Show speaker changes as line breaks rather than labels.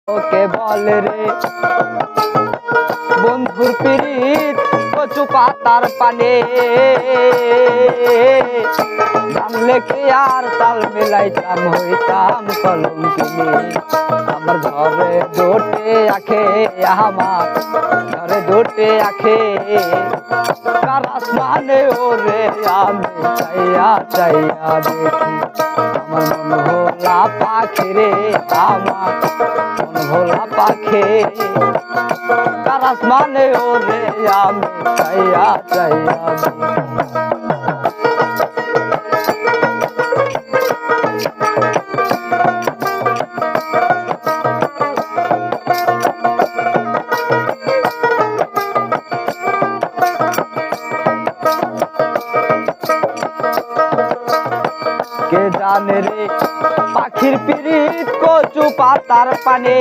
ওকে বল রে বন্ধুর পিরিত কচু পাতার পানে জানলে কি আর তাল মিলাইতাম হইতাম কলঙ্কিনী আমার ঘরে দুটে আখে আমার ঘরে দুটে আখে কার আসমানে ওরে আমি চাইয়া চাইয়া দেখি আমার মন ভোলা পাখি রে আমার মন ভোলা পাখি কার আসমানে ওরে আমি চাইয়া চাইয়া কে জানে রে পাখির পিরিত কচু পাতার পানে